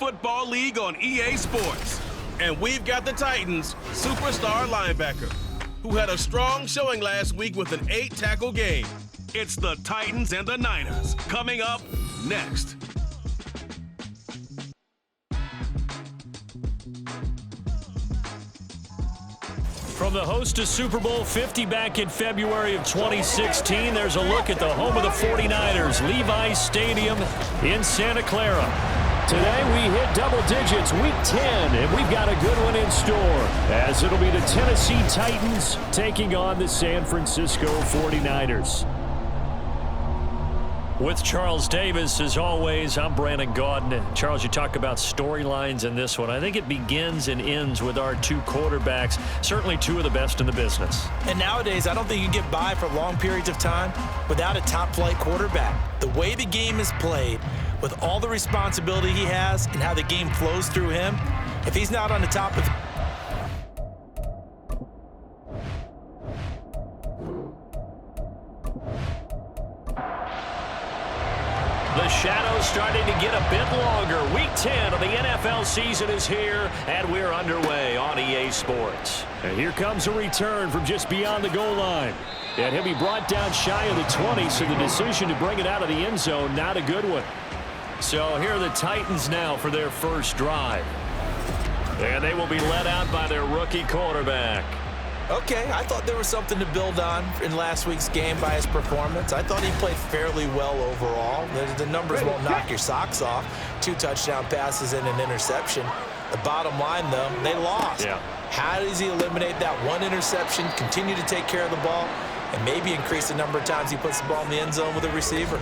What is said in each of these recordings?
football league on EA Sports. And we've got the Titans' superstar linebacker, who had a strong showing last week with an 8-tackle game. It's the Titans and the Niners, coming up next. From the host to Super Bowl 50 back in February of 2016, there's a look at the home of the 49ers, Levi's Stadium in Santa Clara. Today we hit double digits, week 10, and we've got a good one in store, as it'll be the Tennessee Titans taking on the San Francisco 49ers. With Charles Davis, as always, I'm Brandon Gaudin. Charles, you talk about storylines in this one. I think it begins and ends with our two quarterbacks, certainly two of the best in the business. And nowadays, I don't think you can get by for long periods of time without a top-flight quarterback. The way the game is played, with all the responsibility he has and how the game flows through him, if he's not on the top of the shadows starting to get a bit longer. Week 10 of the NFL season is here, and we're underway on EA Sports. And here comes a return from just beyond the goal line. And he'll be brought down shy of the 20, so the decision to bring it out of the end zone, not a good one. So here are the Titans now for their first drive. And they will be led out by their rookie quarterback. Okay, I thought there was something to build on in last week's game by his performance. I thought he played fairly well overall. The numbers won't knock your socks off. 2 touchdown passes and an interception. The bottom line, though, they lost. Yeah. How does he eliminate that one interception, continue to take care of the ball, and maybe increase the number of times he puts the ball in the end zone with a receiver?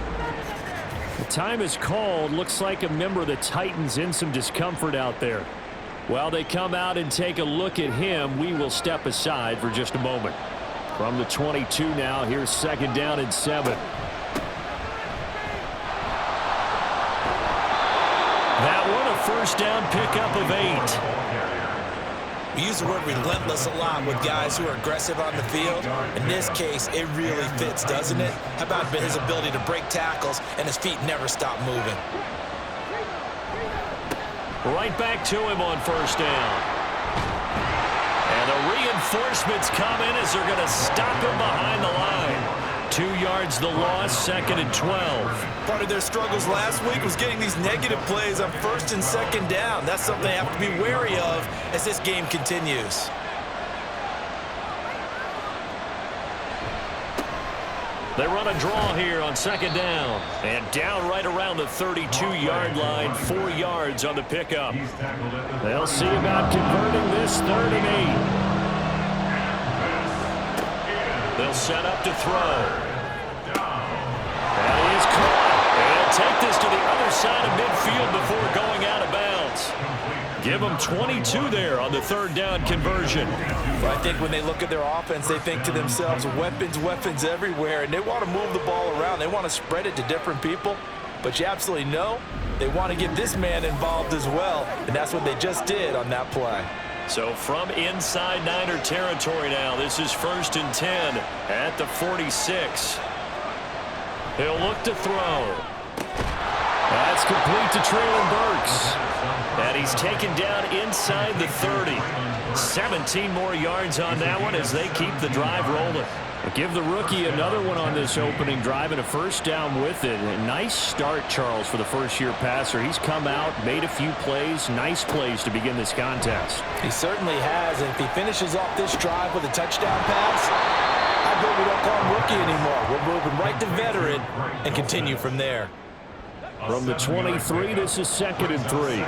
The time is called. Looks like a member of the Titans in some discomfort out there. While they come out and take a look at him, we will step aside for just a moment. From the 22 now, here's 2nd down and 7. That one, a first down pickup of 8. We use the word relentless a lot with guys who are aggressive on the field. In this case, it really fits, doesn't it? How about his ability to break tackles and his feet never stop moving? Right back to him on first down. And the reinforcements come in as they're going to stop him behind the line. 2 yards the loss, 2nd and 12. Part of their struggles last week was getting these negative plays on 1st and 2nd down. That's something they have to be wary of as this game continues. They run a draw here on 2nd down. And down right around the 32-yard line, 4 yards on the pickup. They'll see about converting this 3rd and 8. They'll set up to throw. And he is caught. And they'll take this to the other side of midfield before going out of bounds. Give them 22 there on the 3rd down conversion. Well, I think when they look at their offense, they think to themselves, weapons everywhere, and they want to move the ball around. They want to spread it to different people. But you absolutely know they want to get this man involved as well, and that's what they just did on that play. So from inside Niner territory now, this is 1st and 10 at the 46. He'll look to throw. That's complete to Traylon Burks. And he's taken down inside the 30. 17 more yards on that one as they keep the drive rolling. Give the rookie another one on this opening drive and a first down with it. A nice start, Charles, for the first-year passer. He's come out, made a few plays, nice plays to begin this contest. He certainly has, and if he finishes off this drive with a touchdown pass, I bet we don't call him rookie anymore. We're moving right to veteran and continue from there. From the 23, this is 2nd and 3.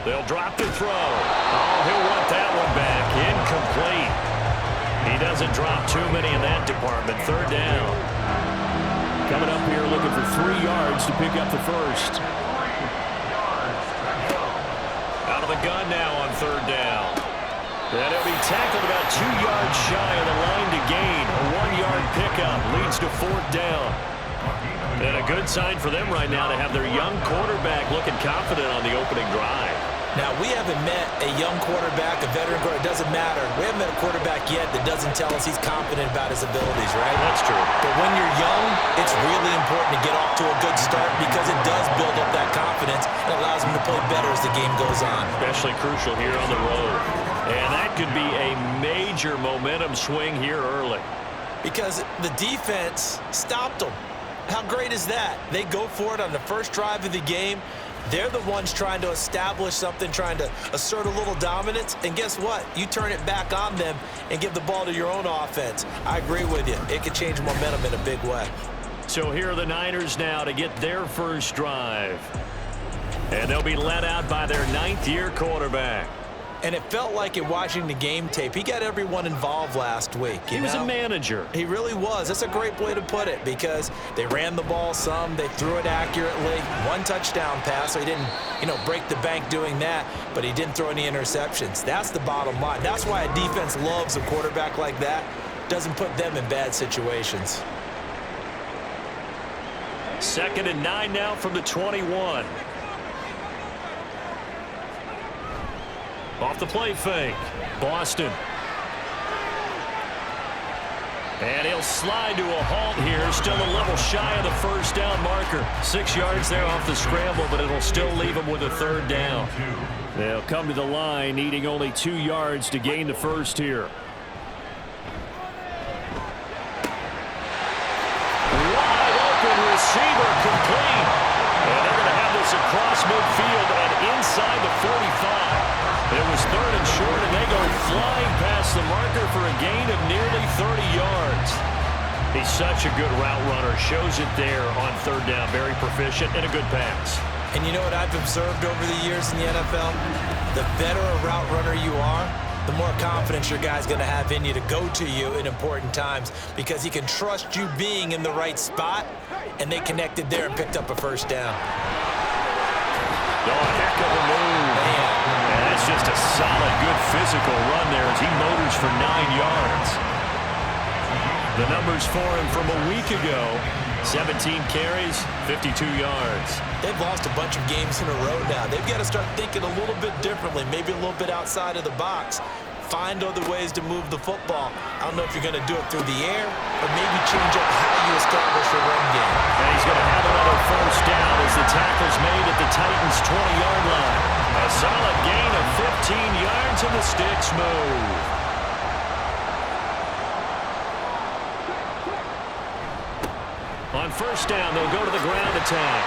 They'll drop to throw. Oh, he'll want that one back. Incomplete. He doesn't drop too many in that department. 3rd down. Coming up here looking for 3 yards to pick up the first. Out of the gun now on 3rd down. And he'll be tackled about 2 yards shy of the line to gain. A 1-yard pickup leads to 4th down. And a good sign for them right now to have their young quarterback looking confident on the opening drive. Now, we haven't met a young quarterback, a veteran quarterback. It doesn't matter. We haven't met a quarterback yet that doesn't tell us he's confident about his abilities, right? That's true. really important to get off to a good start because it does build up that confidence and allows them to play better as the game goes on. Especially crucial here on the road. And that could be a major momentum swing here early. Because the defense stopped them. How great is that? They go for it on the first drive of the game. They're the ones trying to establish something, trying to assert a little dominance. And guess what? You turn it back on them and give the ball to your own offense. I agree with you. It could change momentum in a big way. So here are the Niners now to get their first drive. And they'll be led out by their ninth-year quarterback. And it felt like in watching the game tape, he got everyone involved last week. He was a manager. He really was. That's a great way to put it because they ran the ball some. They threw it accurately. One touchdown pass, so he didn't, break the bank doing that, but he didn't throw any interceptions. That's the bottom line. That's why a defense loves a quarterback like that. Doesn't put them in bad situations. 2nd and 9 now from the 21. Off the play fake. Boston. And he'll slide to a halt here. Still a little shy of the first down marker. 6 yards there off the scramble, but it'll still leave him with a 3rd down. They'll come to the line, needing only 2 yards to gain the first here. Wide open receiver complete. And they're going to have this across midfield and inside the 45. It was 3rd and short, and they go flying past the marker for a gain of nearly 30 yards. He's such a good route runner. Shows it there on 3rd down. Very proficient and a good pass. And you know what I've observed over the years in the NFL? The better a route runner you are, the more confidence your guy's going to have in you to go to you in important times because he can trust you being in the right spot, and they connected there and picked up a first down. Oh, heck of a move. Man. And that's just a solid, good physical run there as he motors for 9 yards. The numbers for him from a week ago, 17 carries, 52 yards. They've lost a bunch of games in a row now. They've got to start thinking a little bit differently, maybe a little bit outside of the box. Find other ways to move the football. I don't know if you're going to do it through the air or maybe change up how you establish a run game. And he's going to have another first down as the tackle's made at the Titans' 20-yard line. A solid gain of 15 yards and the sticks move. On first down, they'll go to the ground attack.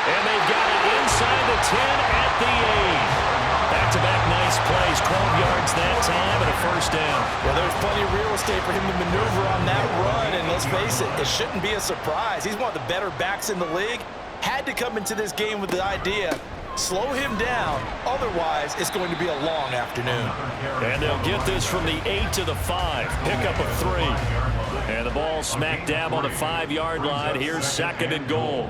And they've got it inside the 10 at the 8. Back-to-back nice plays, 12 yards that time and a first down. Well, there's plenty of real estate for him to maneuver on that run, and let's face it, it shouldn't be a surprise. He's one of the better backs in the league. Had to come into this game with the idea, slow him down, otherwise it's going to be a long afternoon. And they'll get this from the 8 to the 5, pickup of 3. And the ball smack dab on the 5-yard line. Here's 2nd and goal.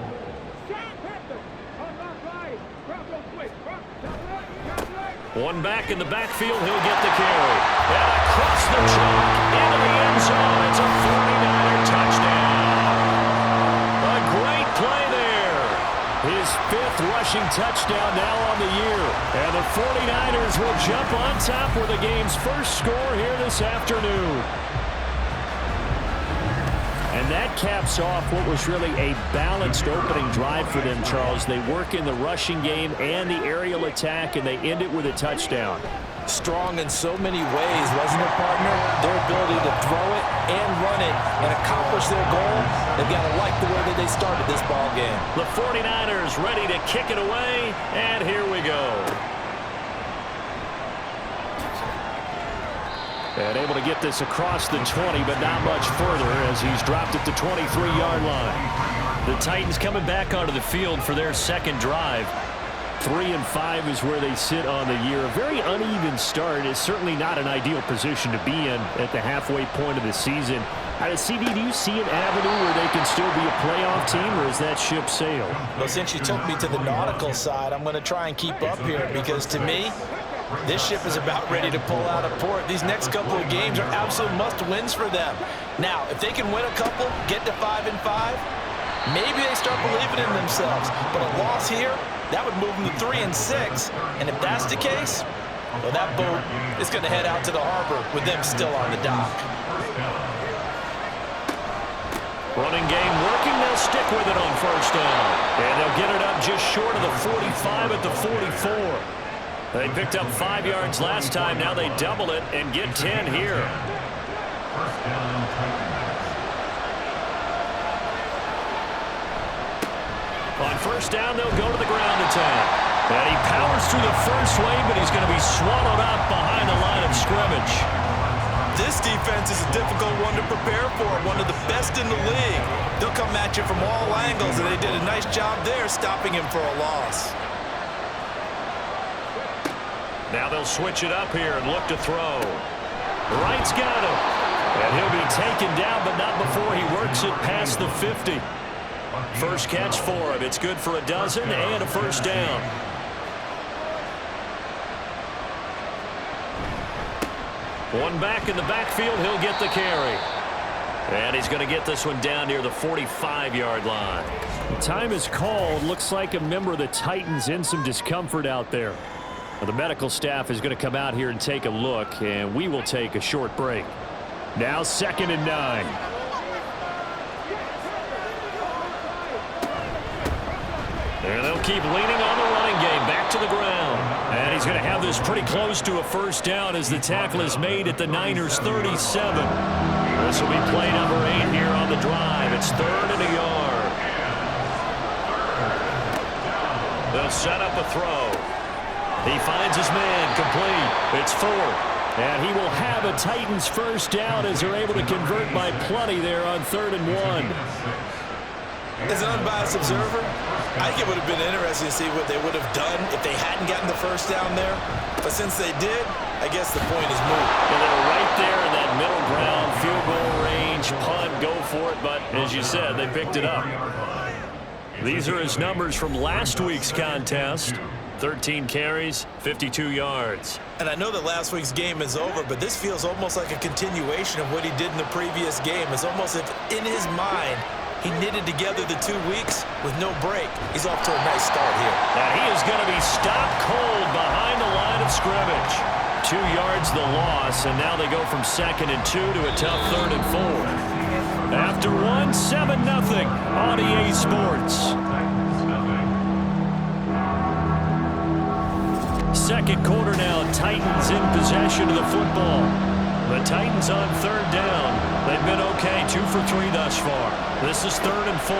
One back in the backfield, he'll get the carry. And across the chalk, into the end zone. It's a 49er touchdown. A great play there. His 5th rushing touchdown now on the year. And the 49ers will jump on top with the game's first score here this afternoon. And that caps off what was really a balanced opening drive for them, Charles. They work in the rushing game and the aerial attack, and they end it with a touchdown. Strong in so many ways, wasn't it, partner? Their ability to throw it and run it and accomplish their goal, they've got to like the way that they started this ball game. The 49ers ready to kick it away, and here we go. And able to get this across the 20, but not much further as he's dropped at the 23-yard line. The Titans coming back onto the field for their 2nd drive. 3-5 is where they sit on the year. A very uneven start is certainly not an ideal position to be in at the halfway point of the season. CD, do you see an avenue where they can still be a playoff team, or is that ship sailed? Well, since you took me to the nautical side, I'm going to try and keep up here because to me, this ship is about ready to pull out of port. These next couple of games are absolute must-wins for them. Now, if they can win a couple, get to 5-5, maybe they start believing in themselves. But a loss here, that would move them to 3-6. And if that's the case, well, that boat is going to head out to the harbor with them still on the dock. Running game working. They'll stick with it on first down. And they'll get it up just short of the 45 at the 44. They picked up 5 yards last time. Now they double it and get 10 here. On first down, they'll go to the ground attack. And he powers through the first wave, but he's going to be swallowed up behind the line of scrimmage. This defense is a difficult one to prepare for, one of the best in the league. They'll come at you from all angles, and they did a nice job there stopping him for a loss. Now they'll switch it up here and look to throw. Wright's got him. And he'll be taken down, but not before he works it past the 50. First catch for him. It's good for a dozen and a first down. One back in the backfield. He'll get the carry. And he's going to get this one down near the 45-yard line. The time is called. Looks like a member of the Titans in some discomfort out there. Well, the medical staff is going to come out here and take a look, and we will take a short break. Now 2nd and 9. And they'll keep leaning on the running game. Back to the ground. And he's going to have this pretty close to a first down as the tackle is made at the Niners' 37. This will be play number 8 here on the drive. It's 3rd and a yard. They'll set up a throw. He finds his man complete. It's 4th. And he will have a Titans first down as they're able to convert by plenty there on 3rd and 1. As an unbiased observer, I think it would have been interesting to see what they would have done if they hadn't gotten the first down there. But since they did, I guess the point is moot. Well, they're right there in that middle ground, field goal range, punt, go for it. But as you said, they picked it up. These are his numbers from last week's contest. 13 carries, 52 yards. And I know that last week's game is over, but this feels almost like a continuation of what he did in the previous game. It's almost as if in his mind, he knitted together the 2 weeks with no break. He's off to a nice start here. And he is going to be stopped cold behind the line of scrimmage. 2 yards the loss, and now they go from 2nd and 2 to a tough 3rd and 4. After 1, 7-0 on EA Sports. Second quarter now, Titans in possession of the football. The Titans on 3rd down. They've been okay, 2 for 3 thus far. This is 3rd and 4.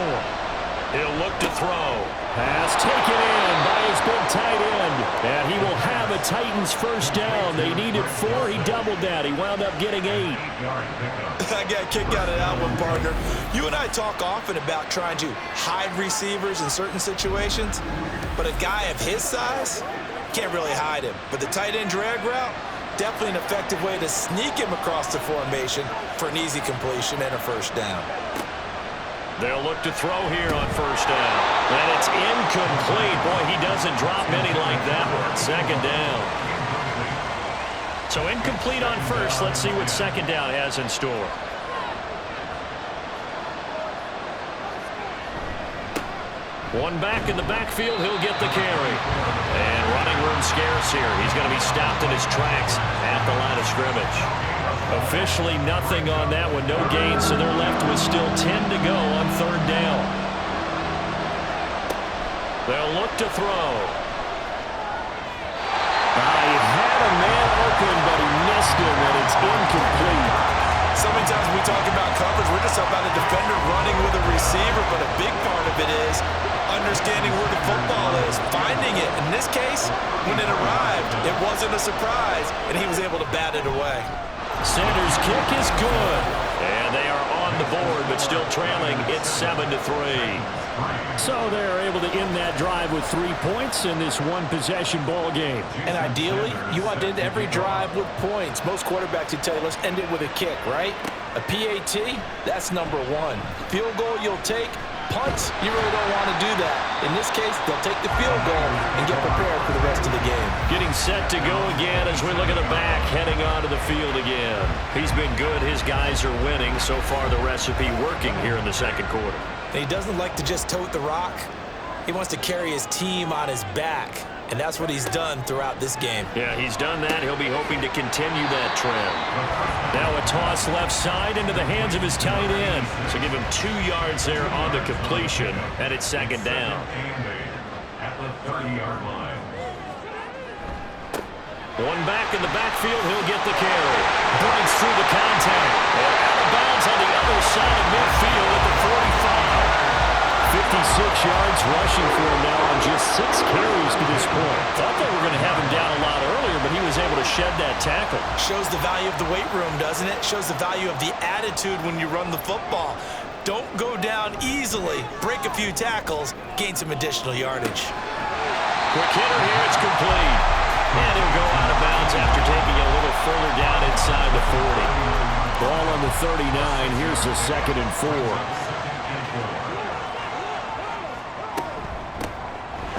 He'll look to throw. Pass taken in by his big tight end. And he will have a Titans first down. They needed 4. He doubled that. He wound up getting 8. I got a kick out of that one, partner. You and I talk often about trying to hide receivers in certain situations. But a guy of his size can't really hide him. But the tight end drag route, definitely an effective way to sneak him across the formation for an easy completion and a first down. They'll look to throw here on first down. And it's incomplete. Boy, he doesn't drop many like that one. 2nd down. So incomplete on first. Let's see what 2nd down has in store. One back in the backfield. He'll get the carry. And running room scarce here. He's going to be stopped in his tracks at the line of scrimmage. Officially nothing on that one. No gain, so they're left with still 10 to go on 3rd down. They'll look to throw. He had a man open, but he missed him, and it's incomplete. So many times we talk about coverage, we're just about a defender running with a receiver, but a big part of it is understanding where the football is, finding it. In this case, when it arrived, it wasn't a surprise, and he was able to bat it away. Sanders' kick is good. And they are on the board, but still trailing. It's 7-3. So they're able to end that drive with 3 points in this one-possession ball game. And ideally, you want to end every drive with points. Most quarterbacks would tell you, let's end it with a kick, right? A PAT, that's number 1. Field goal you'll take. Punts, you really don't want to do that. In this case, they'll take the field goal and get prepared for the rest of the game. Getting set to go again as we look at the back, heading onto the field again. He's been good. His guys are winning. So far, the recipe working here in the 2nd quarter. And he doesn't like to just tote the rock. He wants to carry his team on his back. and that's what he's done throughout this game. Yeah, he's done that. He'll be hoping to continue that trend. Now a toss left side into the hands of his tight end. So give him 2 yards there on the completion, and it's second down. At the 30-yard line. One back in the backfield, he'll get the carry. Breaks through the contact. And out of bounds on the other side of midfield at the 45. 56 yards rushing for him now on just 6 carries to this point. Thought they were going to have him down a lot earlier, but he was able to shed that tackle. Shows the value of the weight room, doesn't it? Shows the value of the attitude when you run the football. Don't go down easily. Break a few tackles. Gain some additional yardage. Quick hitter here. It's complete. And he'll go out of bounds after taking a little further down inside the 40. Ball on the 39. Here's a 2nd and 4.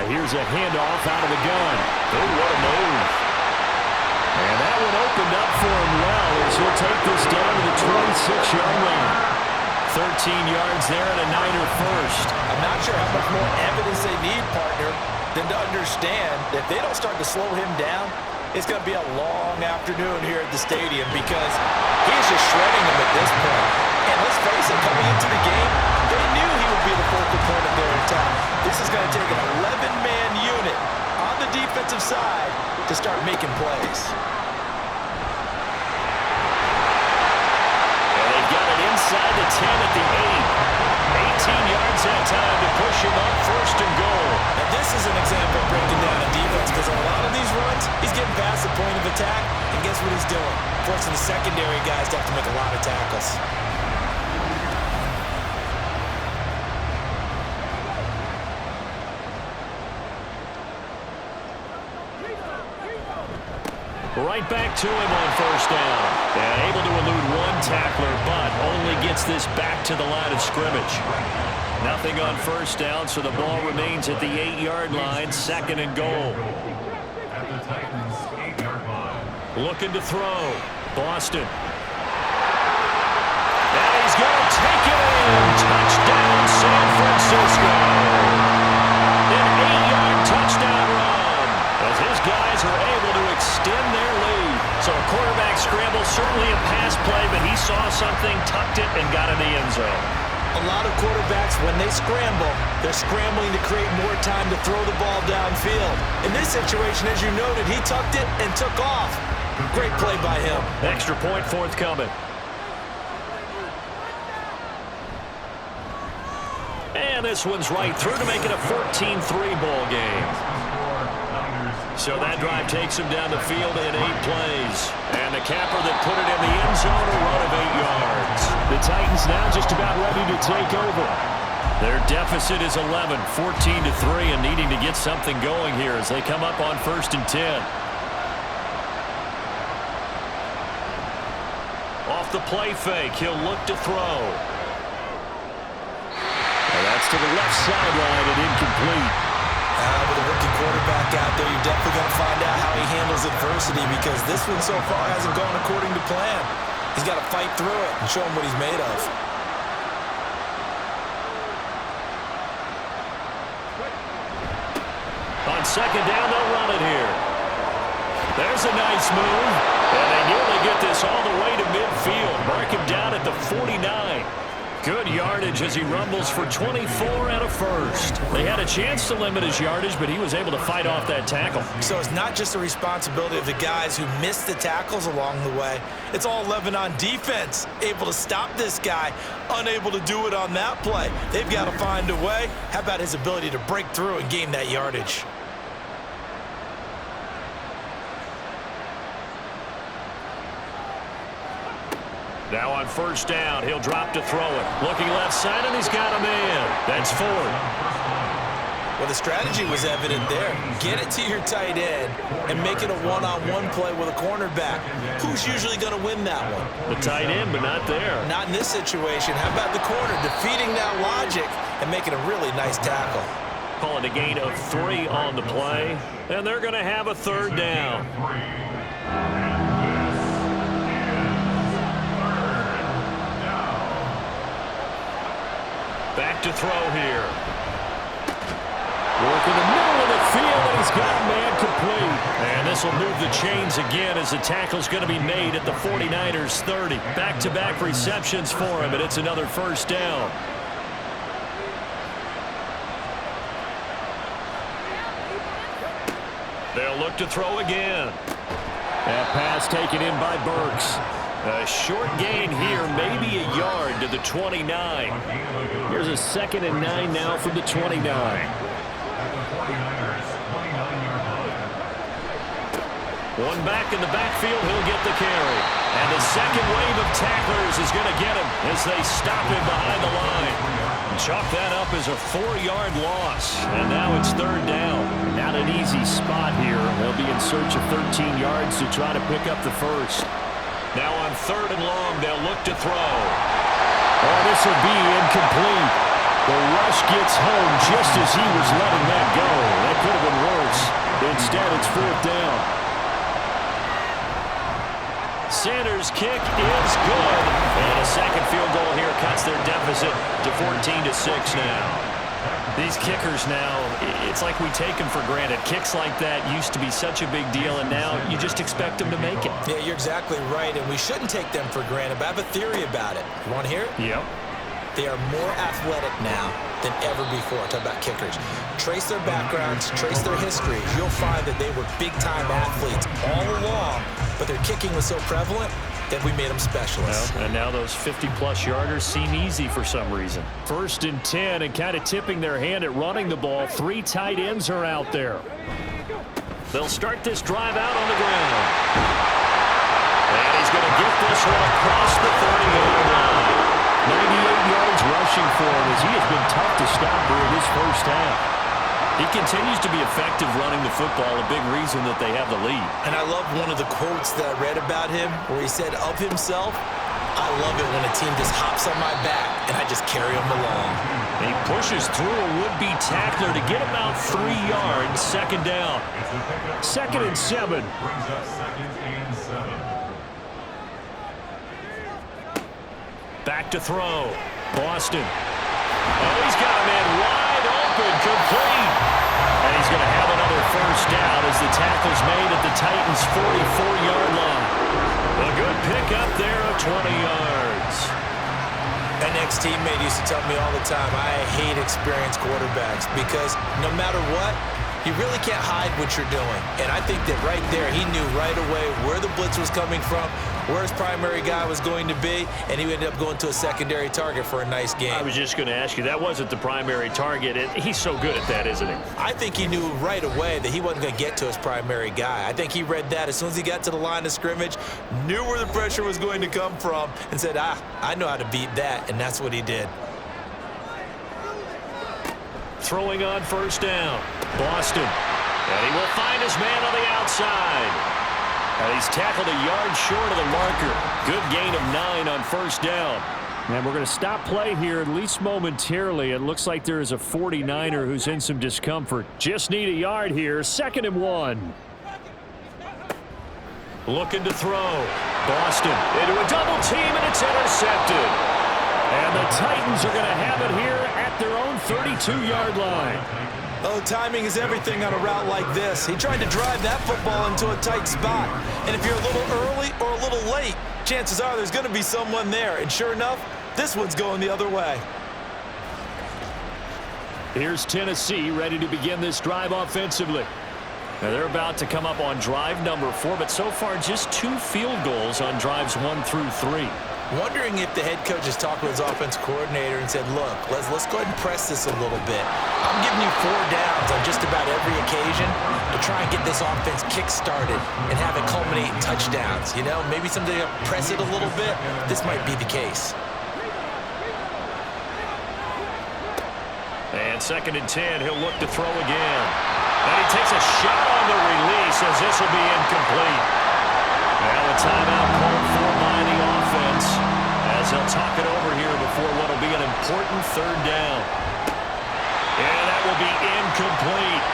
Here's a handoff out of the gun. Oh, what a move. And that one opened up for him well as he'll take this down to the 26-yard line. 13 yards there and a Niner first. I'm not sure how much more evidence they need, partner, than to understand that if they don't start to slow him down, it's going to be a long afternoon here at the stadium because he is just shredding them at this point. And let's face it, coming into the game, they knew he would be the focal point of their attack. This is going to take an 11-man unit on the defensive side to start making plays. And they've got it inside the 10 at the 8. 18 yards that time to push him up 1st and goal. And this is an example of breaking down a defense because on a lot of these runs, he's getting past the point of attack, and guess what he's doing? Forcing the secondary guys to have to make a lot of tackles. Right back to him on 1st down. And able to elude one tackler, but only gets this back to the line of scrimmage. Nothing on 1st down, so the ball remains at the 8-yard line, 2nd and goal. At the Titans' 8-yard line. Looking to throw. Boston. And he's going to take it in. Touchdown, San Francisco. An 8-yard touchdown run as his guys are able to extend their lead. So a quarterback scramble, certainly a pass play, but he saw something, tucked it, and got in the end zone. A lot of quarterbacks, when they scramble, they're scrambling to create more time to throw the ball downfield. In this situation, as you noted, he tucked it and took off. Great play by him. Extra point forthcoming. And this one's right through to make it a 14-3 ball game. So that drive takes him down the field in 8 plays. And the capper that put it in the end zone, a run of 8 yards. The Titans now just about ready to take over. Their deficit is 11, 14-3, and needing to get something going here as they come up on 1st and 10. Off the play fake, he'll look to throw. And that's to the left sideline and incomplete. With a rookie quarterback out there, you're definitely going to find out how he handles adversity because this one so far hasn't gone according to plan. He's got to fight through it and show him what he's made of. On 2nd down, they'll run it here. There's a nice move. And they nearly get this all the way to midfield. Mark him down at the 49. Good yardage as he rumbles for 24 and a first. They had a chance to limit his yardage, but he was able to fight off that tackle. So it's not just the responsibility of the guys who missed the tackles along the way. It's all 11 on defense, able to stop this guy, unable to do it on that play. They've got to find a way. How about his ability to break through and gain that yardage? Now on 1st down, he'll drop to throw it. Looking left side, and he's got a man. That's Ford. Well, the strategy was evident there. Get it to your tight end and make it a one-on-one play with a cornerback. Who's usually going to win that one? The tight end, but not there. Not in this situation. How about the corner defeating that logic and making a really nice tackle? Calling a gain of 3 on the play, and they're going to have a 3rd down. Back to throw here. Working the middle of the field, and he's got a man this will move the chains again as the tackle's going to be made at the 49ers 30. Back-to-back receptions for him, and it's another first down. They'll look to throw again. That pass taken in by Burks. A short gain here, maybe a yard to the 29. Here's a 2nd and 9 now from the 29. At the 49ers 29-yard line. One back in the backfield, he'll get the carry. And the second wave of tacklers is going to get him as they stop him behind the line. Chalk that up as a 4-yard loss. And now it's 3rd down. Not an easy spot here. They'll be in search of 13 yards to try to pick up the first. Now on 3rd and long, they'll look to throw. Oh, this will be incomplete. The rush gets home just as he was letting that go. That could have been worse. Instead, it's 4th down. Sanders' kick is good. And a second field goal here cuts their deficit to 14-6 now. These kickers now, it's like we take them for granted. Kicks like that used to be such a big deal, and now you just expect them to make it. Yeah, you're exactly right, and we shouldn't take them for granted, but I have a theory about it. You want to hear it? Yep. They are more athletic now than ever before. Talk about kickers. Trace their backgrounds, trace their histories. You'll find that they were big-time athletes all along, but their kicking was so prevalent that we made them specialists. Well, and now those 50-plus yarders seem easy for some reason. 1st and 10, and kind of tipping their hand at running the ball. 3 tight ends are out there. They'll start this drive out on the ground. And he's going to get this one across the 30-yard line. 98 yards rushing for him as he has been tough to stop during this first half. He continues to be effective running the football, a big reason that they have the lead. And I love one of the quotes that I read about him where he said of himself, I love it when a team just hops on my back and I just carry them along. He pushes through a would-be tackler to get about 3 yards, 2nd down. 2nd and 7. Brings up 2nd and 7. Back to throw. Boston. Oh, he's got a man wide open, complete. And he's going to have another first down as the tackle's made at the Titans' 44-yard line. A good pickup there of 20 yards. An ex-teammate used to tell me all the time, I hate experienced quarterbacks because no matter what, you really can't hide what you're doing. And I think that right there, he knew right away where the blitz was coming from, where his primary guy was going to be, and he ended up going to a secondary target for a nice game. I was just going to ask you, that wasn't the primary target. He's so good at that, isn't he? I think he knew right away that he wasn't going to get to his primary guy. I think he read that as soon as he got to the line of scrimmage, knew where the pressure was going to come from, and said, I know how to beat that, and that's what he did. Throwing on 1st down. Boston. And he will find his man on the outside. And he's tackled a yard short of the marker. Good gain of 9 on 1st down. And we're going to stop play here, at least momentarily. It looks like there is a 49er who's in some discomfort. Just need a yard here. 2nd and 1. Looking to throw. Boston into a double team, and it's intercepted. And the Titans are going to have it here at their own 32-yard line. Oh, timing is everything on a route like this. He tried to drive that football into a tight spot. And if you're a little early or a little late, chances are there's going to be someone there. And sure enough, this one's going the other way. Here's Tennessee ready to begin this drive offensively. Now they're about to come up on drive number 4, but so far just 2 field goals on drives 1 through 3. Wondering if the head coach has talked with his offensive coordinator and said, look, let's go ahead and press this a little bit. I'm giving you 4 downs on just about every occasion to try and get this offense kick-started and have it culminate in touchdowns. You know, maybe someday to press it a little bit. This might be the case. And 2nd and 10, he'll look to throw again. And he takes a shot on the release as this will be incomplete. Now a timeout called for by the offense as they'll talk it over here before what will be an important 3rd down. And that will be incomplete.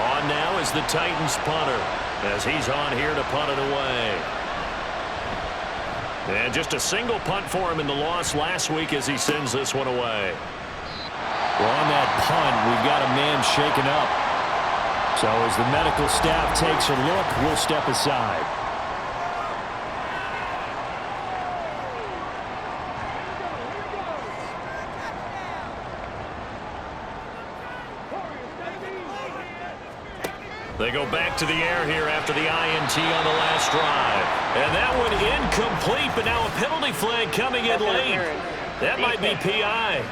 On now is the Titans punter as he's on here to punt it away. And just a single punt for him in the loss last week as he sends this one away. Well, on that punt, we've got a man shaken up. So as the medical staff takes a look, we'll step aside. They go back to the air here after the INT on the last drive. And that one incomplete, but now a penalty flag coming in late. That might be PI.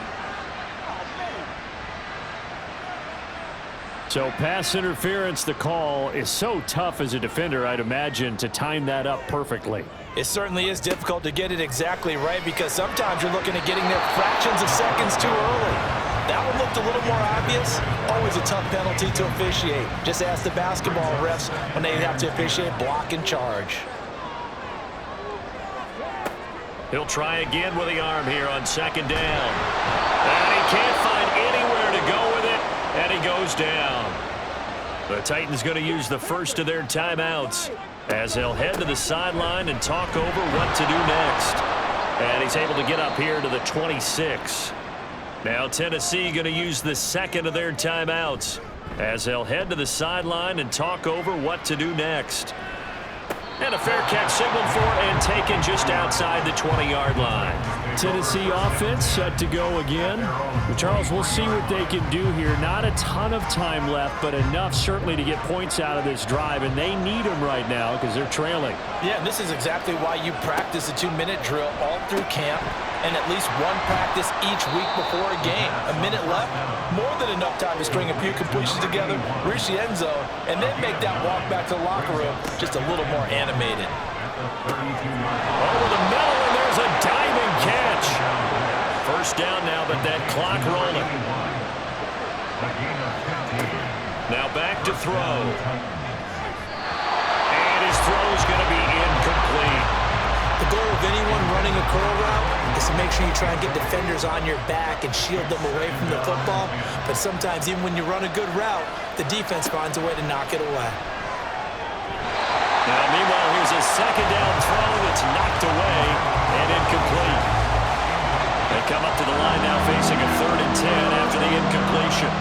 So pass interference, the call is so tough as a defender, I'd imagine, to time that up perfectly. It certainly is difficult to get it exactly right because sometimes you're looking at getting there fractions of seconds too early. That one looked a little more obvious. Always a tough penalty to officiate. Just ask the basketball refs when they have to officiate block and charge. He'll try again with the arm here on second down. And he can't find anywhere to go with it, and he goes down. The Titans going to use the first of their timeouts as they'll head to the sideline and talk over what to do next. And he's able to get up here to the 26. Now Tennessee going to use the second of their timeouts as they'll head to the sideline and talk over what to do next. And a fair catch signaled for and taken just outside the 20-yard line. Tennessee offense set to go again. Charles, we'll see what they can do here. Not a ton of time left, but enough certainly to get points out of this drive, and they need them right now because they're trailing. Yeah, and this is exactly why you practice a 2-minute drill all through camp and at least one practice each week before a game. A minute left, more than enough time to string a few completions together, reach the end zone, and then make that walk back to the locker room just a little more animated. Over the middle, and there's a diving catch. First down now, but that clock rolling. Now back to throw. And his throw is going to be incomplete. The goal of anyone running a curl route is to make sure you try and get defenders on your back and shield them away from the football. But sometimes even when you run a good route, the defense finds a way to knock it away. Now, meanwhile, here's a second down throw that's knocked away and incomplete. They come up to the line now facing a 3rd and 10 after the incompletion.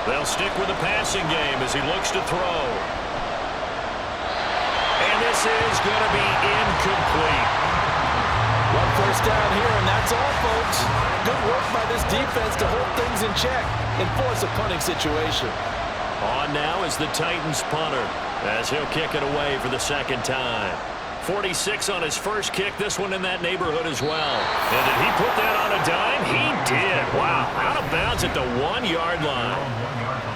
They'll stick with the passing game as he looks to throw. And this is going to be incomplete. One first down here, and that's all, folks. Good work by this defense to hold things in check and force a punting situation. On now is the Titans punter as he'll kick it away for the second time. 46 on his first kick, this one in that neighborhood as well. And did he put that on a dime? He did. Wow, out of bounds at the 1-yard line.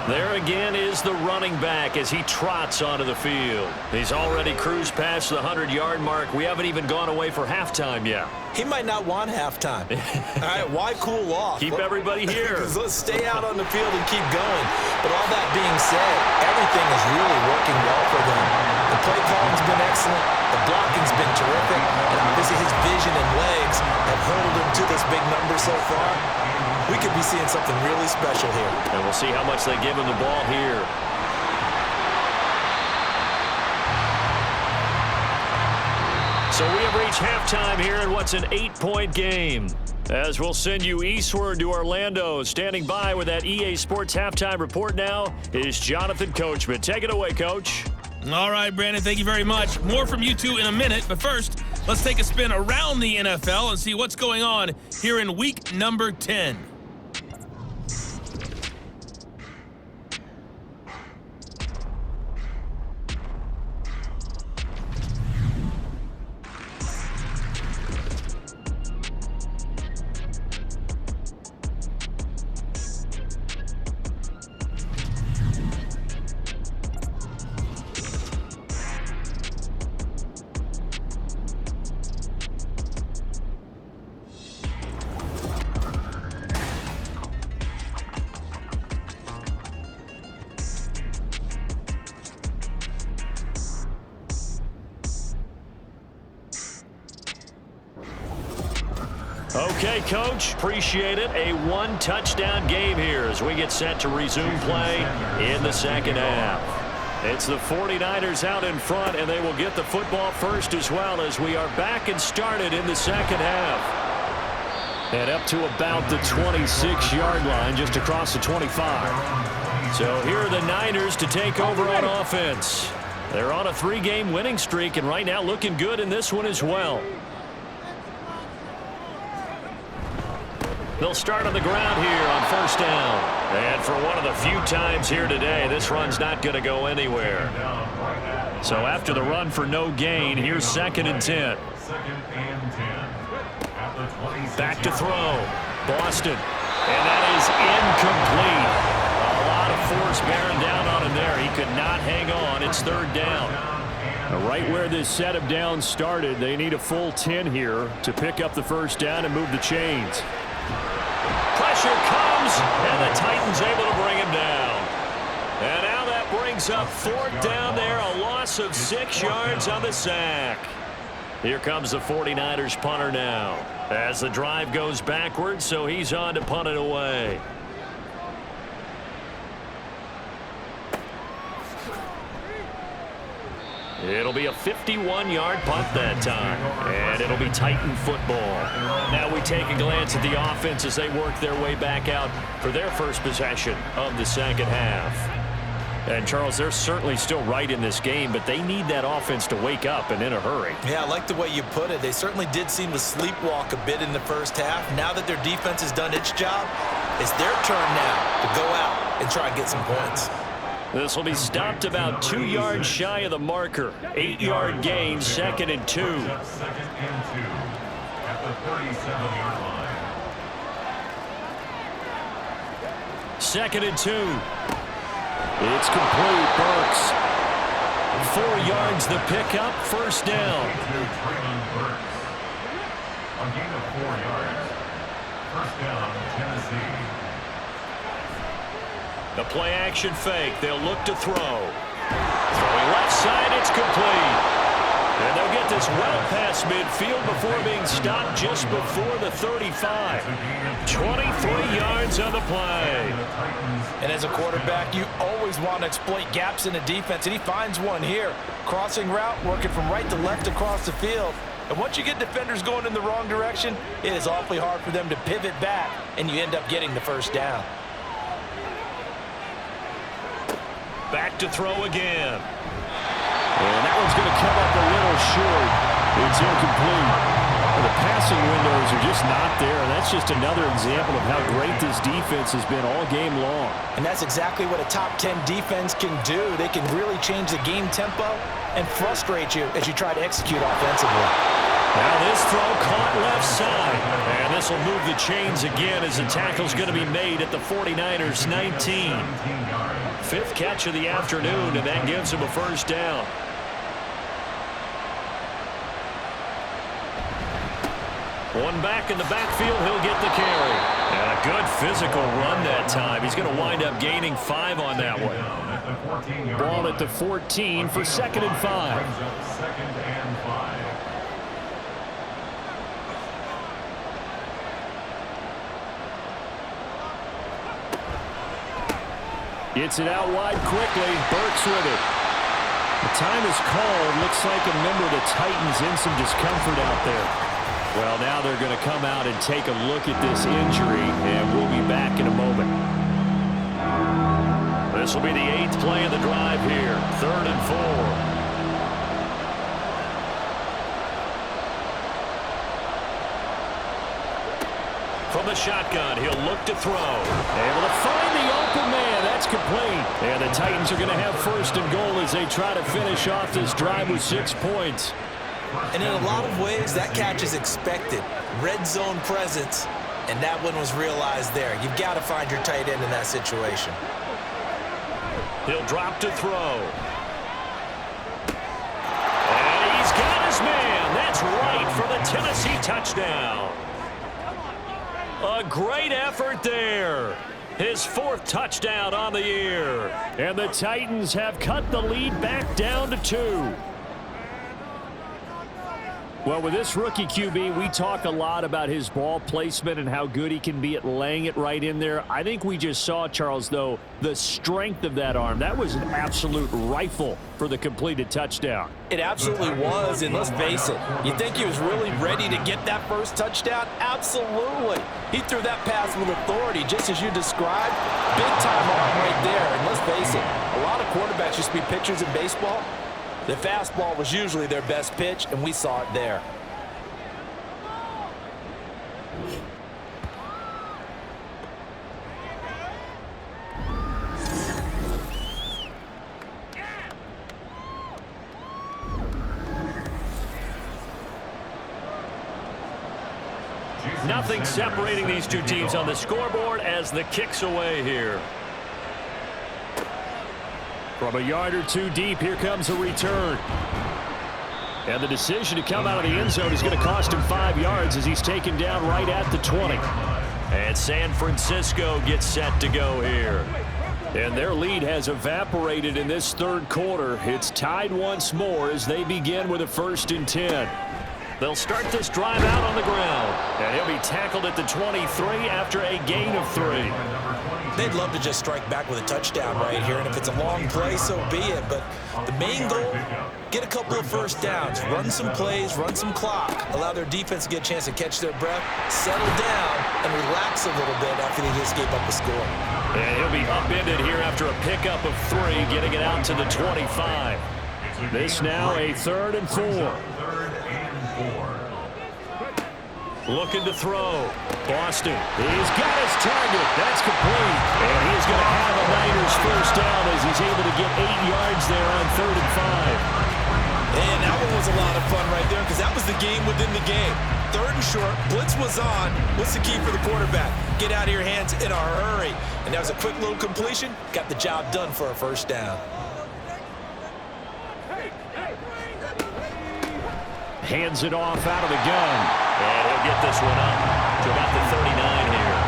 There again is the running back as he trots onto the field. He's already cruised past the 100-yard mark. We haven't even gone away for halftime yet. He might not want halftime. All right, why cool off? Keep everybody here. Let's stay out on the field and keep going. But all that being said, everything is really working well for them. The play calling's been excellent. The blocking's been terrific. And obviously his vision and legs have hurtled him to this big number so far. We could be seeing something really special here. And we'll see how much they give him the ball here. So we have reached halftime here in what's an 8-point game. As we'll send you eastward to Orlando. Standing by with that EA Sports halftime report now is Jonathan Coachman. Take it away, Coach. All right, Brandon, thank you very much. More from you two in a minute, but first, let's take a spin around the NFL and see what's going on here in week number 10. Okay, Coach, appreciate it. A 1-touchdown game here as we get set to resume play in the second half. It's the 49ers out in front, and they will get the football first as well as we are back and started in the second half. And up to about the 26-yard line, just across the 25. So here are the Niners to take over on offense. They're on a 3-game winning streak, and right now looking good in this one as well. They'll start on the ground here on first down. And for one of the few times here today, this run's not going to go anywhere. So after the run for no gain, here's 2nd and 10. Back to throw. Boston. And that is incomplete. A lot of force bearing down on him there. He could not hang on. It's 3rd down. Right where this set of downs started, they need a full 10 here to pick up the first down and move the chains. Pressure comes, and the Titans able to bring him down. And now that brings up 4th down there, a loss of 6 yards on the sack. Here comes the 49ers punter now, as the drive goes backwards, so he's on to punt it away. It'll be a 51-yard punt that time, and it'll be Titan football. Now we take a glance at the offense as they work their way back out for their first possession of the second half. And, Charles, they're certainly still right in this game, but they need that offense to wake up and in a hurry. Yeah, I like the way you put it. They certainly did seem to sleepwalk a bit in the first half. Now that their defense has done its job, it's their turn now to go out and try and get some points. This will be stopped about 2 yards shy of the marker. 8-yard gain, 2nd and 2. 2nd and 2 at the 37-yard line. 2nd and 2. It's complete. Burks. 4 yards the pickup. First down. A gain of 4 yards. First down, Tennessee. The play action fake. They'll look to throw. Throwing left side. It's complete. And they'll get this well past midfield before being stopped just before the 35. 23 yards on the play. And as a quarterback, you always want to exploit gaps in the defense, and he finds one here. Crossing route, working from right to left across the field. And once you get defenders going in the wrong direction, it is awfully hard for them to pivot back, and you end up getting the first down. Back to throw again. And that one's going to come up a little short. It's incomplete. The passing windows are just not there. And that's just another example of how great this defense has been all game long. And that's exactly what a top 10 defense can do. They can really change the game tempo and frustrate you as you try to execute offensively. Now this throw caught left side. And this will move the chains again as the tackle's going to be made at the 49ers 19. 5th catch of the afternoon, and that gives him a first down. One back in the backfield, he'll get the carry. And a good physical run that time. He's going to wind up gaining 5 on that one. Ball at the 14 for 2nd and 5. 2nd and 5. Gets it out wide quickly. Burks with it. The time is called. Looks like a member of the Titans in some discomfort out there. Well, now they're going to come out and take a look at this injury, and we'll be back in a moment. This will be the 8th play of the drive here. 3rd and 4. From the shotgun, he'll look to throw. Able to find the open man. That's complete. And the Titans are going to have 1st and goal as they try to finish off this drive with 6 points. And in a lot of ways, that catch is expected. Red zone presence, and that one was realized there. You've got to find your tight end in that situation. He'll drop to throw. And he's got his man. That's right for the Tennessee touchdown. A great effort there. His 4th touchdown on the year. And the Titans have cut the lead back down to 2. Well, with this rookie QB, we talk a lot about his ball placement and how good he can be at laying it right in there. I think we just saw, Charles, though, the strength of that arm. That was an absolute rifle for the completed touchdown. It absolutely was, and let's face it, you think he was really ready to get that first touchdown? Absolutely. He threw that pass with authority, just as you described. Big-time arm right there, and let's face it, a lot of quarterbacks used to be pitchers in baseball. The fastball was usually their best pitch, and we saw it there. Nothing separating these two teams on the scoreboard as the kick's away here. From a yard or two deep, here comes a return. And the decision to come out of the end zone is going to cost him 5 yards as he's taken down right at the 20. And San Francisco gets set to go here. And their lead has evaporated in this third quarter. It's tied once more as they begin with a 1st and 10. They'll start this drive out on the ground. And he'll be tackled at the 23 after a gain of 3. They'd love to just strike back with a touchdown right here, and if it's a long play, so be it. But the main goal, get a couple of first downs, run some plays, run some clock, allow their defense to get a chance to catch their breath, settle down, and relax a little bit after they just gave up a score. And he'll be upended here after a pickup of 3, getting it out to the 25. This now a 3rd and 4. Looking to throw. Boston. He's got his target. That's complete. And he's going to have a Niners first down as he's able to get 8 yards there on 3rd and 5. And that one was a lot of fun right there because that was the game within the game. 3rd and short. Blitz was on. What's the key for the quarterback? Get out of your hands in a hurry. And that was a quick little completion. Got the job done for a first down. Hands it off out of the gun. And he'll get this one up to about the 39 here.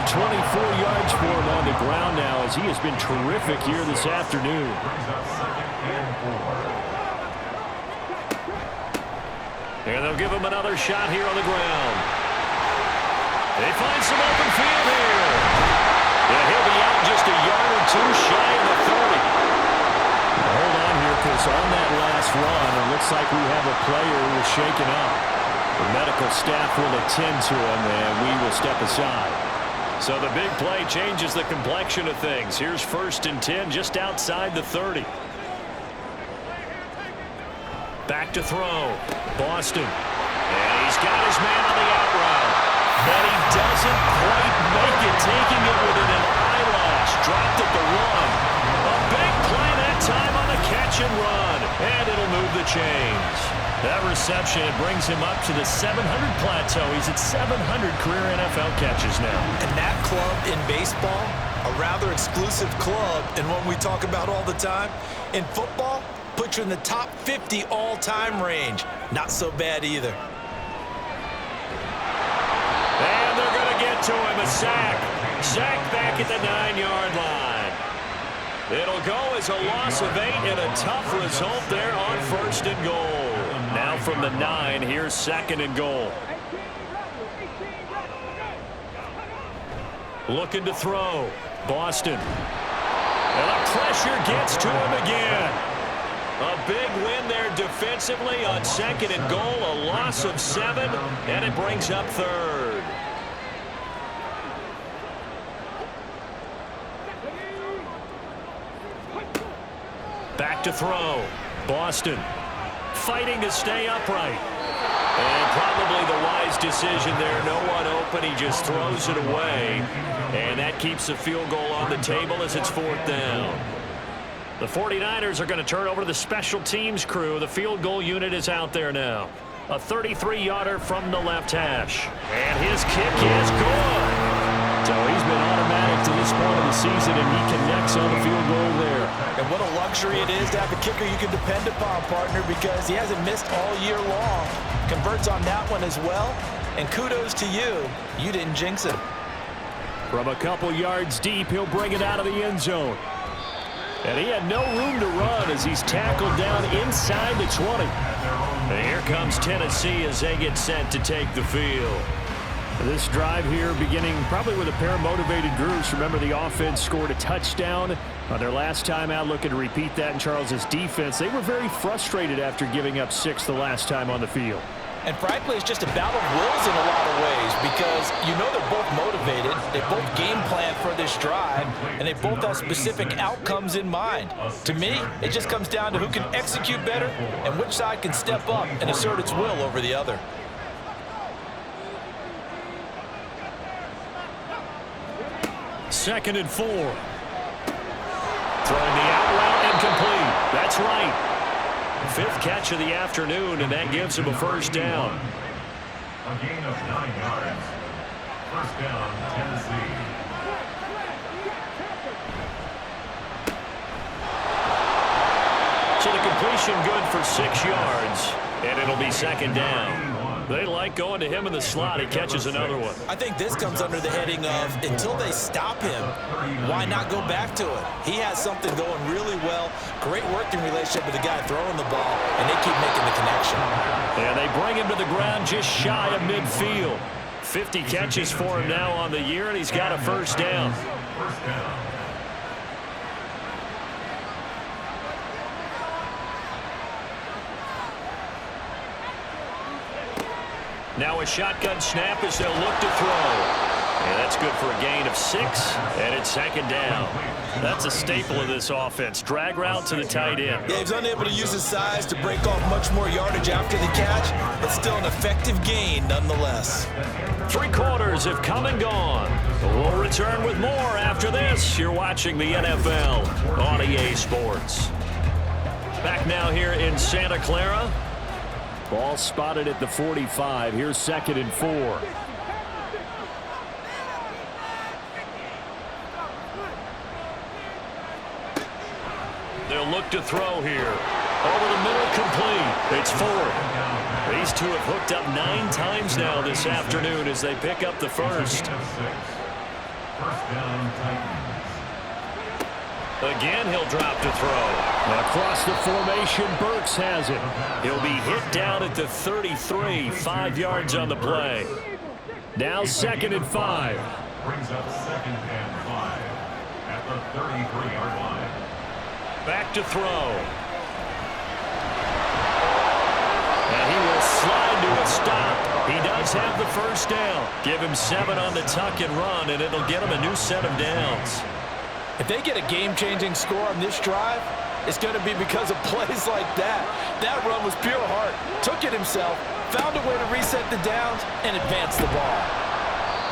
124 yards for him on the ground now as he has been terrific here this afternoon. And they'll give him another shot here on the ground. They find some open field here. And he'll be out just a yard or 2 shy of the 30. Hold on here, because on that last run, it looks like we have a player who was shaken up. The medical staff will attend to him, and we will step aside. So the big play changes the complexion of things. Here's 1st and 10 just outside the 30. Back to throw. Boston. And he's got his man on the out route. But he doesn't quite make it, taking it within an eyelash. Dropped at the run. A big play that time on the catch and run. And it'll move the chains. That reception, it brings him up to the 700 plateau. He's at 700 career NFL catches now. And that club in baseball, a rather exclusive club, and one we talk about all the time. In football, puts you in the top 50 all-time range. Not so bad either. And they're going to get to him, a sack. Sack back at the 9-yard line. It'll go as a loss of 8 and a tough result there on 1st and goal. Now from the 9, here's 2nd and goal. Looking to throw. Boston. And the pressure gets to him again. A big win there defensively on 2nd and goal. A loss of 7, and it brings up 3rd. Back to throw. Boston fighting to stay upright. And probably the wise decision there. No one open. He just throws it away. And that keeps the field goal on the table as it's 4th down. The 49ers are going to turn over to the special teams crew. The field goal unit is out there now. A 33-yarder from the left hash. And his kick is good. So he's been automatic to this point of the season, and he connects on the field goal there. And what a luxury it is to have a kicker you can depend upon, partner, because he hasn't missed all year long. Converts on that one as well. And kudos to you. You didn't jinx him. From a couple yards deep, he'll bring it out of the end zone. And he had no room to run as he's tackled down inside the 20. And here comes Tennessee as they get set to take the field. This drive here beginning probably with a pair of motivated groups. Remember, the offense scored a touchdown on their last time out, looking to repeat that in Charles's defense. They were very frustrated after giving up 6 the last time on the field. And frankly, it's just a battle of wills in a lot of ways because you know they're both motivated, they both game plan for this drive, and they both have specific outcomes in mind. To me, it just comes down to who can execute better and which side can step up and assert its will over the other. Second and 4. Throwing the out route incomplete. That's right. 5th catch of the afternoon, and that gives him a first down. A gain of 9 yards. First down, Tennessee. So the completion good for 6 yards, and it'll be second down. They like going to him in the slot. He catches another one. I think this comes under the heading of until they stop him, why not go back to it? He has something going really well, great working relationship with the guy throwing the ball, and they keep making the connection. And they bring him to the ground just shy of midfield. 50 catches for him now on the year, and he's got a first down. First down. Now a shotgun snap as they'll look to throw. And that's good for a gain of 6, and it's second down. That's a staple of this offense. Drag route to the tight end. Yeah, he's unable to use his size to break off much more yardage after the catch, but still an effective gain nonetheless. 3 quarters have come and gone. We'll return with more after this. You're watching the NFL on EA Sports. Back now here in Santa Clara. Ball spotted at the 45. Here's second and 4. They'll look to throw here. Over the middle, complete. It's 4th. These two have hooked up 9 times now this afternoon as they pick up the first. First down, Titans. Again, he'll drop to throw. Across the formation, Burks has it. He'll be hit down at the 33, 5 yards on the play. Now second and 5. Brings up second and 5 at the 33-yard line. Back to throw. And he will slide to a stop. He does have the first down. Give him 7 on the tuck and run, and it'll get him a new set of downs. If they get a game-changing score on this drive, it's going to be because of plays like that. That run was pure heart. Took it himself, found a way to reset the downs, and advance the ball.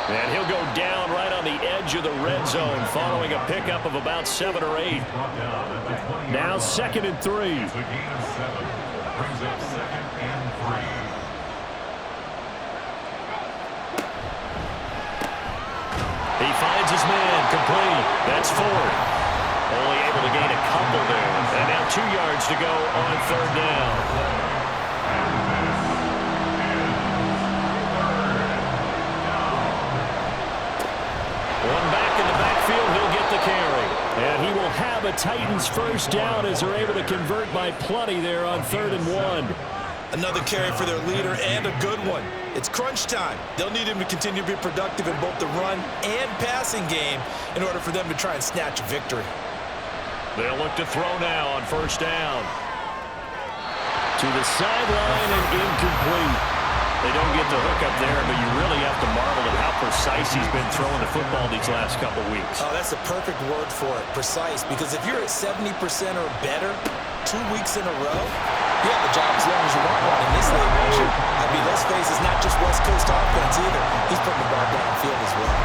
And he'll go down right on the edge of the red zone following a pickup of about 7 or 8. Now second and 3. It's a gain of 7. Brings up second and 3. He finds his man, complete. That's 4th. Only able to gain a couple there. And now 2 yards to go on 3rd down. One back in the backfield, he'll get the carry. And he will have a Titans first down as they're able to convert by plenty there on 3rd and 1. Another carry for their leader and a good one. It's crunch time. They'll need him to continue to be productive in both the run and passing game in order for them to try and snatch a victory. They'll look to throw now on first down. To the sideline and incomplete. They don't get the hook up there, but you really have to marvel at how precise he's been throwing the football these last couple weeks. Oh, that's a perfect word for it, precise, because if you're at 70% or better 2 weeks in a row, you have the job as long as you want one in this league, won't you? I mean, let's face it, it's not just West Coast offense either. He's putting the ball downfield as well.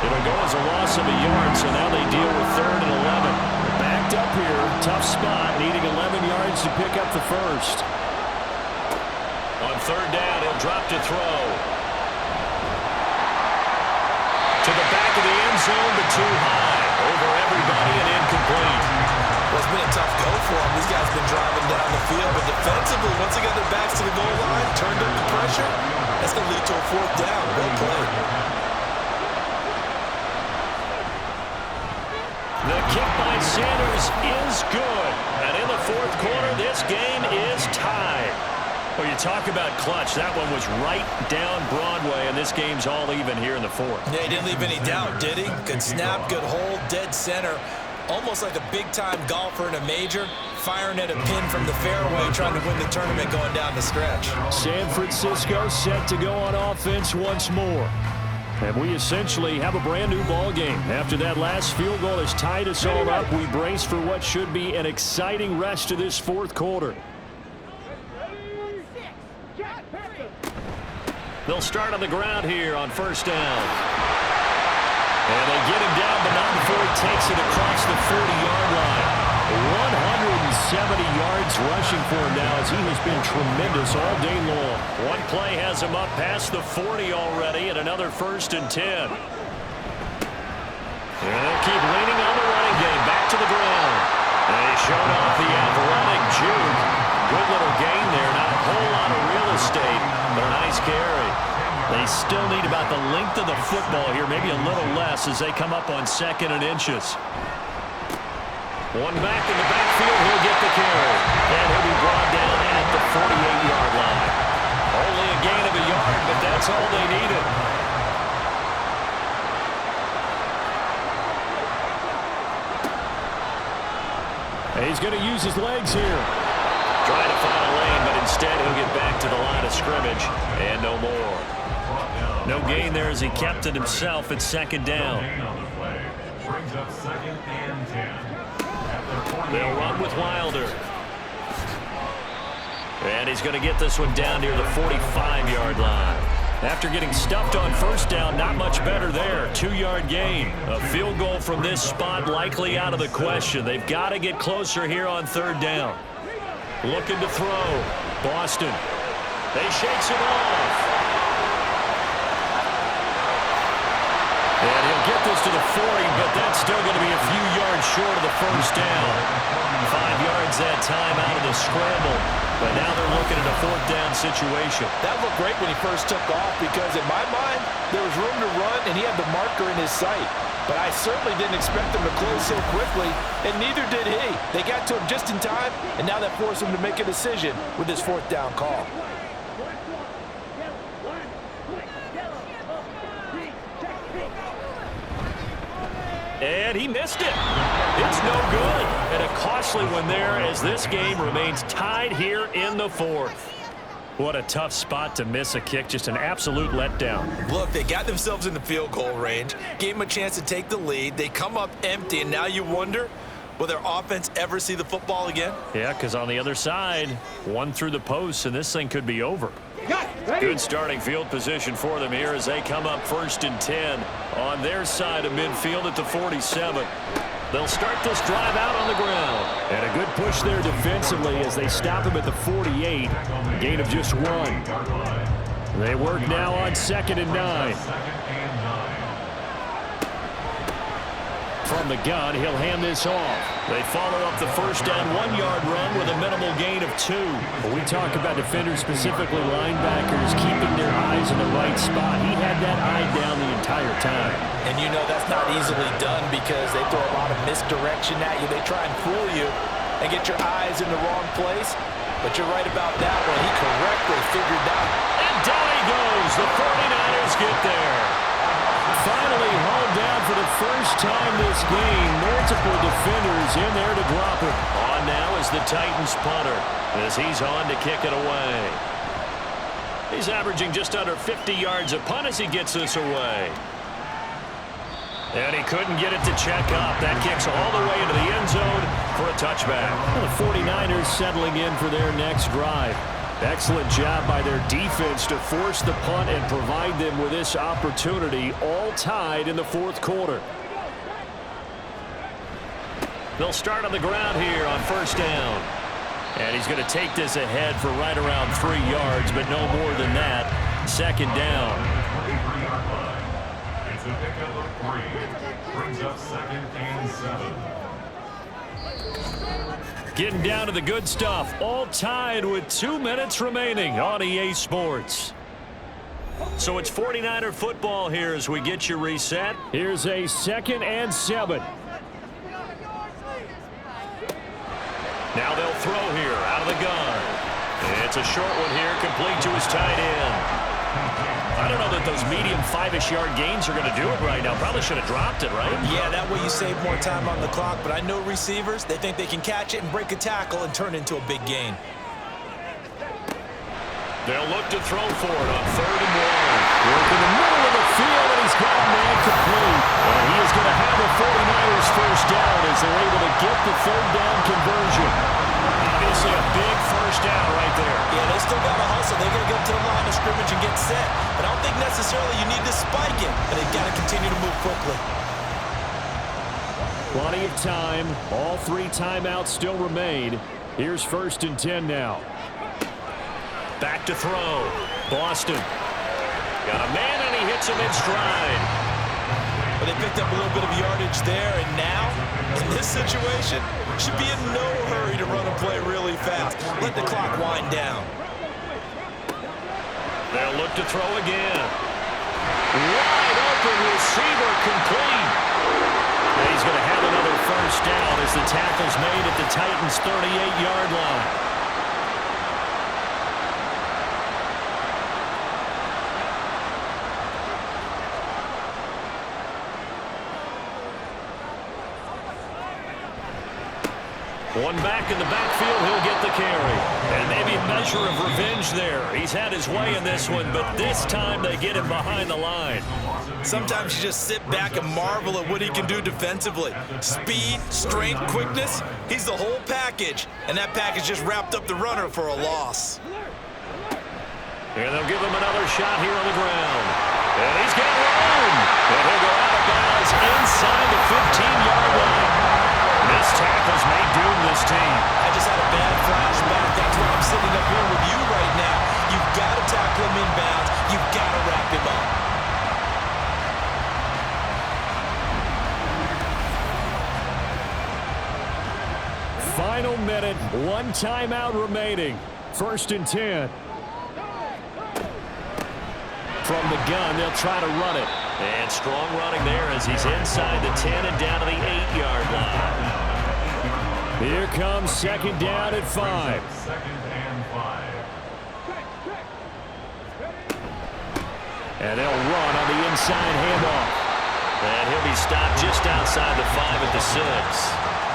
It'll go as a loss of a yard, so now they deal with 3rd and 11. Backed up here, tough spot, needing 11 yards to pick up the first. On 3rd down, he'll drop to throw. To the back of the end zone, but too high. Over everybody and incomplete. Well, it's been a tough go for them. These guys have been driving down the field, but defensively, once they got their backs to the goal line, turned up the pressure, that's going to lead to a 4th down. Well played. The kick by Sanders is good. And in the 4th quarter, this game is tied. Well, you talk about clutch. That one was right down Broadway, and this game's all even here in the fourth. Yeah, he didn't leave any doubt, did he? Good snap, good hold, dead center. Almost like a big-time golfer in a major, firing at a pin from the fairway, trying to win the tournament going down the stretch. San Francisco set to go on offense once more. And we essentially have a brand new ball game. After that last field goal has tied us all up, we brace for what should be an exciting rest of this fourth quarter. They'll start on the ground here on first down. And they get him down, but not before he takes it across the 40-yard line. 170 yards rushing for him now as he has been tremendous all day long. One play has him up past the 40 already and another 1st and 10. And they'll keep leaning on the running game. Back to the ground. And he showed off the athletic juke. Good little gain there. Not a whole lot of real estate, but a nice carry. They still need about the length of the football here, maybe a little less as they come up on 2nd and inches. One back in the backfield, he'll get the carry. And he'll be brought down at the 48-yard line. Only a gain of a yard, but that's all they needed. He's going to use his legs here. Trying to find a lane, but instead he'll get back to the line of scrimmage. And no more. No gain there as he kept it himself at 2nd down. Brings up 2nd and 10. They'll run with Wilder. And he's going to get this one down near the 45-yard line. After getting stuffed on first down, not much better there. 2-yard gain. A field goal from this spot likely out of the question. They've got to get closer here on 3rd down. Looking to throw. Boston. They shakes it off. And he'll get this to the 40, but that's still going to be a few yards short of the 1st down. 5 yards that time out of the scramble. But now they're looking at a 4th down situation. That looked great when he first took off because in my mind, there was room to run and he had the marker in his sight. But I certainly didn't expect him to close so quickly, and neither did he. They got to him just in time, and now that forced him to make a decision with his 4th down call. And he missed it. It's no good. And a costly one there as this game remains tied here in the 4th. What a tough spot to miss a kick. Just an absolute letdown. Look, they got themselves in the field goal range, gave them a chance to take the lead. They come up empty, and now you wonder, will their offense ever see the football again? Yeah, because on the other side, one through the post, and this thing could be over. Good starting field position for them here as they come up 1st and 10 on their side of midfield at the 47. They'll start this drive out on the ground. And a good push there defensively as they stop him at the 48. Gain of just 1. They work now on 2nd and 9. From the gun, he'll hand this off. They follow up the 1st down 1-yard run with a minimal gain of 2. We talk about defenders, specifically linebackers, keeping their eyes in the right spot. He had that eye down the entire time. And you know that's not easily done because they throw a lot of misdirection at you. They try and fool you and get your eyes in the wrong place. But you're right about that one. He correctly figured that. And down he goes. The 49ers get there. Finally hauled down for the first time this game. Multiple defenders in there to drop it. On now is the Titans punter as he's on to kick it away. He's averaging just under 50 yards a punt as he gets this away. And he couldn't get it to check up. That kicks all the way into the end zone for a touchback. The 49ers settling in for their next drive. Excellent job by their defense to force the punt and provide them with this opportunity, all tied in the 4th quarter. They'll start on the ground here on 1st down. And he's going to take this ahead for right around 3 yards, but no more than that. 2nd down. It's a pickup of 3. Brings up 2nd and 7. Getting down to the good stuff, all tied with 2 minutes remaining on EA Sports. So it's 49er football here as we get you reset. Here's a 2nd and 7. Now they'll throw here out of the gun. It's a short one here, complete to his tight end. I don't know that those medium 5-ish yard gains are going to do it right now. Probably should have dropped it, right? Yeah, that way you save more time on the clock, but I know receivers, they think they can catch it and break a tackle and turn it into a big gain. They'll look to throw for it on 3rd and 1. Work in the middle of the field, and he's got a man complete. And he is going to have the 49ers first down as they're able to get the 3rd down conversion. Obviously a big first down right there. Yeah, they still got to hustle. They got to get to the line of scrimmage and get set. But I don't think necessarily you need to spike it, but they've got to continue to move quickly. Plenty of time. All 3 timeouts still remain. Here's 1st and 10 now. Back to throw. Boston. Got a man, and he hits him in stride. But they picked up a little bit of yardage there, and now, in this situation, should be in no hurry to run a play really fast. Let the clock wind down. They'll look to throw again. Wide open receiver complete. And he's going to have another first down as the tackle's made at the Titans' 38-yard line. One back in the backfield, he'll get the carry. And maybe a measure of revenge there. He's had his way in this one, but this time they get him behind the line. Sometimes you just sit back and marvel at what he can do defensively. Speed, strength, quickness, he's the whole package. And that package just wrapped up the runner for a loss. And they'll give him another shot here on the ground. And he's got room. And he'll go out of bounds inside the 15-yard line. This tackles may doom this team. I just had a bad flashback. That's why I'm sitting up here with you right now. You've got to tackle him inbounds. You've got to wrap him up. Final minute, 1 timeout remaining. 1st and 10. From the gun, they'll try to run it. And strong running there as he's inside the 10 and down to the 8-yard line. Here comes 2nd down at 5. 2nd and 5. And they'll run on the inside handoff. And he'll be stopped just outside the 5 at the 6.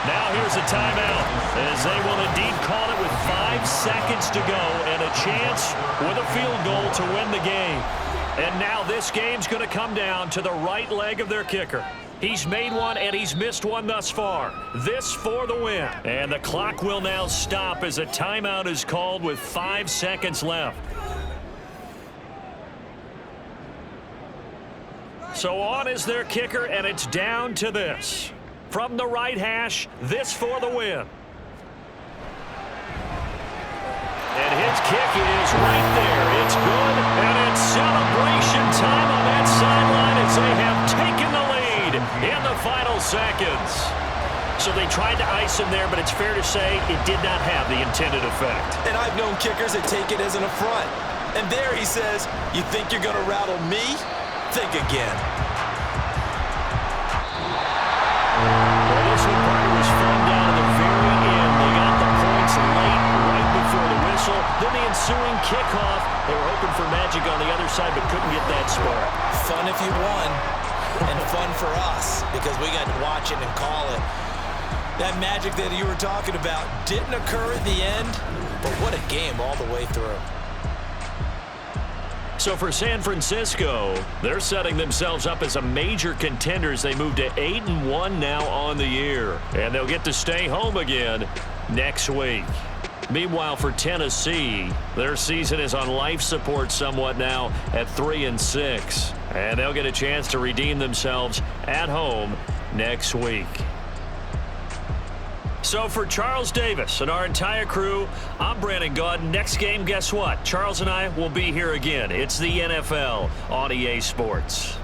Now here's a timeout as they will indeed call it with 5 seconds to go and a chance with a field goal to win the game. And now this game's going to come down to the right leg of their kicker. He's made one and he's missed one thus far. This for the win. And the clock will now stop as a timeout is called with 5 seconds left. So on is their kicker, and it's down to this. From the right hash, this for the win. And his kick is right there. It's good, and it's celebration time on that sideline as they have taken the lead in the final seconds. So they tried to ice him there, but it's fair to say it did not have the intended effect. And I've known kickers that take it as an affront. And there he says, you think you're going to rattle me? Think again. Well, this one, Parker, was fun down to the very end. They got the points late, right before the whistle. Then the ensuing kickoff. They were hoping for magic on the other side, but couldn't get that spark. Fun if you won, and fun for us, because we got to watch it and call it. That magic that you were talking about didn't occur at the end, but what a game all the way through. So for San Francisco, they're setting themselves up as a major contender as they move to 8-1 now on the year. And they'll get to stay home again next week. Meanwhile, for Tennessee, their season is on life support somewhat now at 3-6. And they'll get a chance to redeem themselves at home next week. So for Charles Davis and our entire crew, I'm Brandon Gaudin. Next game, guess what? Charles and I will be here again. It's the NFL on EA Sports.